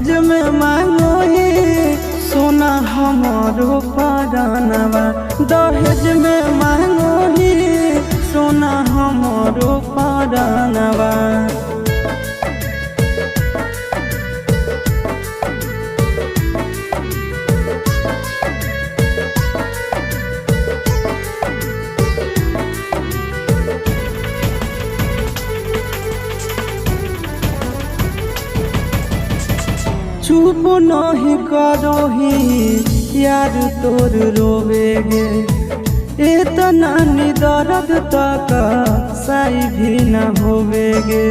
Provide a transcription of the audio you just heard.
दहेज में मांगो ही सोना हमारो परानवा। दहेज में मांगो ही सोना हमारो परानवा। चुप नहीं करो ही यार तोर रोवेगे। इतना दर्द तक सही भी न होवेगे।